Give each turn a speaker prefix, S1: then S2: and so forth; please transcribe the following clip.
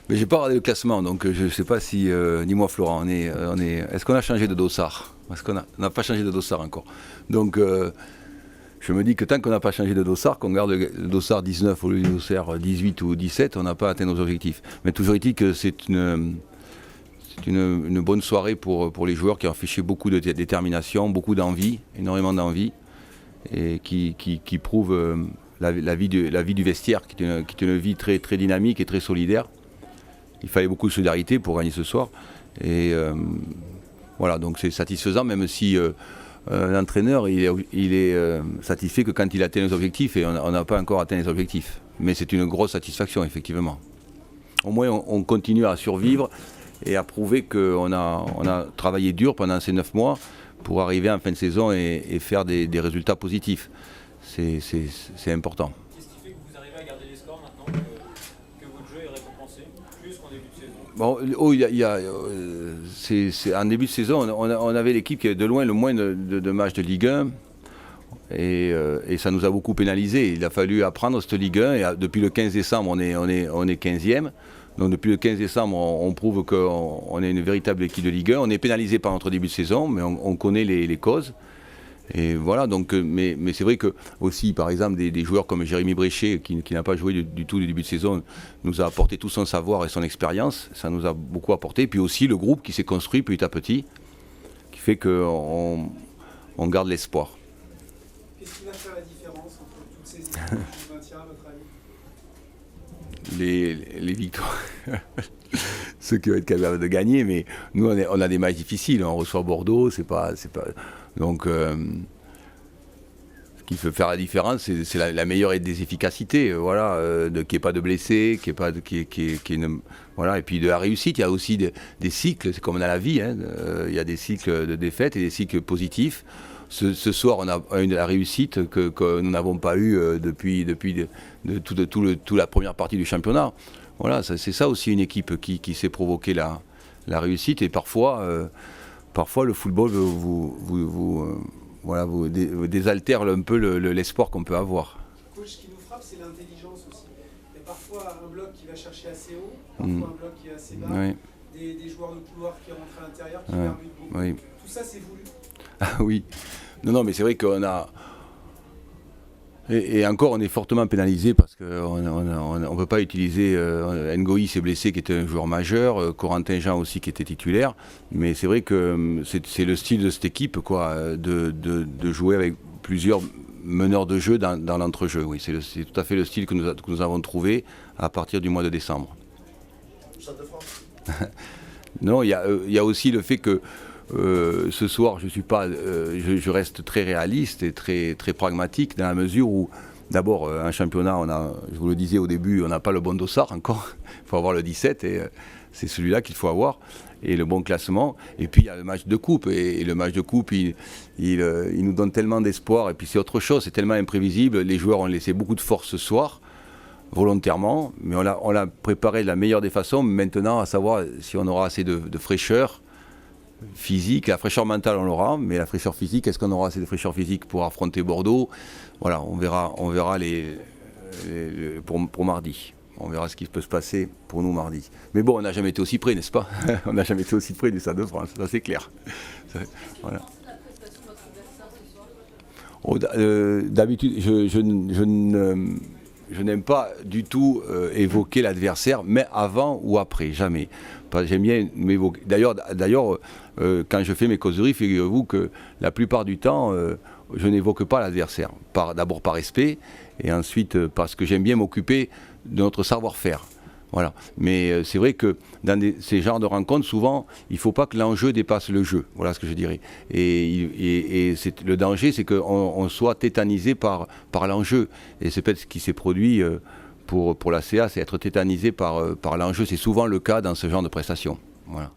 S1: Mais j'ai pas regardé le classement, donc je ne sais pas si, dis-moi Florent, est-ce qu'on a changé de dossard? Parce qu'on n'a pas changé de dossard encore. Donc je me dis que tant qu'on n'a pas changé de dossard, qu'on garde le dossard 19 au lieu du dossard 18 ou 17, on n'a pas atteint nos objectifs. Mais toujours est-il que c'est une bonne soirée pour les joueurs qui ont affiché beaucoup de détermination, beaucoup d'envie, énormément d'envie, et qui prouvent la vie du vestiaire, qui est une vie très, très dynamique et très solidaire. Il fallait beaucoup de solidarité pour gagner ce soir. Et voilà, donc c'est satisfaisant, même si l'entraîneur il est satisfait que quand il atteint les objectifs, et on n'a pas encore atteint les objectifs. Mais c'est une grosse satisfaction, effectivement. Au moins, on continue à survivre et à prouver qu'on a travaillé dur pendant ces 9 mois pour arriver en fin de saison et faire des résultats positifs. C'est important.
S2: Qu'est-ce qui fait que vous arrivez à garder les scores maintenant, que votre jeu est récompensé plus qu'en début de saison?
S1: En début de saison, on avait l'équipe qui avait de loin le moins de matchs de Ligue 1 et ça nous a beaucoup pénalisé. Il a fallu apprendre cette Ligue 1 et depuis le 15 décembre, on est 15e. Donc depuis le 15 décembre, on prouve qu'on est une véritable équipe de Ligue 1. On est pénalisé par notre début de saison, mais on connaît les causes. Et voilà, donc, mais c'est vrai que aussi, par exemple, des joueurs comme Jérémy Bréchet, qui n'a pas joué du tout du début de saison, nous a apporté tout son savoir et son expérience. Ça nous a beaucoup apporté. Puis aussi le groupe qui s'est construit petit à petit, qui fait qu'on garde l'espoir.
S3: Qu'est-ce qui va faire la différence entre toutes ces équipes du maintien, à votre avis?
S1: Les victoires. Ceux qui vont être capables de gagner, mais nous on a des matchs difficiles. On reçoit Bordeaux, c'est pas. Donc, ce qui peut faire la différence, c'est la meilleure des efficacités, voilà, qu'il n'y ait pas de blessés, voilà, et puis de la réussite, il y a aussi des cycles, c'est comme dans la vie, hein, il y a des cycles de défaite et des cycles positifs. Ce soir, on a eu la réussite que nous n'avons pas eu depuis toute la première partie du championnat. Voilà, c'est ça aussi une équipe qui sait provoquer la réussite, et parfois le football vous désaltère un peu l'espoir qu'on peut avoir.
S3: Coach, ce qui nous frappe, c'est l'intelligence aussi. Il y a parfois un bloc qui va chercher assez haut, parfois un bloc qui est assez bas,
S1: oui.
S3: Des joueurs de couloir qui rentrent à l'intérieur, qui permutent beaucoup.
S1: Oui.
S3: Tout ça, c'est voulu.
S1: Ah oui. Non, mais c'est vrai qu'on a... Et encore, on est fortement pénalisé parce qu'on ne peut pas utiliser... Ngoï s'est blessé, qui était un joueur majeur, Corentin Jean aussi, qui était titulaire. Mais c'est vrai que c'est le style de cette équipe, quoi, de jouer avec plusieurs meneurs de jeu dans l'entrejeu. Oui, c'est tout à fait le style que nous avons trouvé à partir du mois de décembre.
S4: Stade de France.
S1: Non, il y a aussi le fait que ce soir, je reste très réaliste et très, très pragmatique dans la mesure où, d'abord, un championnat, je vous le disais au début, on n'a pas le bon dossard encore. Il faut avoir le 17 et c'est celui-là qu'il faut avoir. Et le bon classement. Et puis il y a le match de coupe. Et le match de coupe, il nous donne tellement d'espoir. Et puis c'est autre chose, c'est tellement imprévisible. Les joueurs ont laissé beaucoup de force ce soir, volontairement. Mais on l'a préparé de la meilleure des façons. Maintenant, à savoir si on aura assez de fraîcheur physique. La fraîcheur mentale, on l'aura. Mais la fraîcheur physique, est-ce qu'on aura assez de fraîcheur physique pour affronter Bordeaux? Voilà, on verra pour mardi. On verra ce qui peut se passer pour nous mardi. Mais bon, on n'a jamais été aussi près, n'est-ce pas? On n'a jamais été aussi près du Stade de France, ça c'est clair. Voilà. D'habitude, je n'aime pas du tout évoquer l'adversaire, mais avant ou après, jamais. J'aime bien m'évoquer. D'ailleurs, quand je fais mes causeries, figurez-vous que la plupart du temps, je n'évoque pas l'adversaire. D'abord par respect, et ensuite parce que j'aime bien m'occuper de notre savoir-faire. Voilà. Mais c'est vrai que dans ces genres de rencontres, souvent, il ne faut pas que l'enjeu dépasse le jeu. Voilà ce que je dirais. Et le danger, c'est qu'on soit tétanisé par l'enjeu. Et c'est peut-être ce qui s'est produit pour la CA, c'est être tétanisé par l'enjeu. C'est souvent le cas dans ce genre de prestations. Voilà.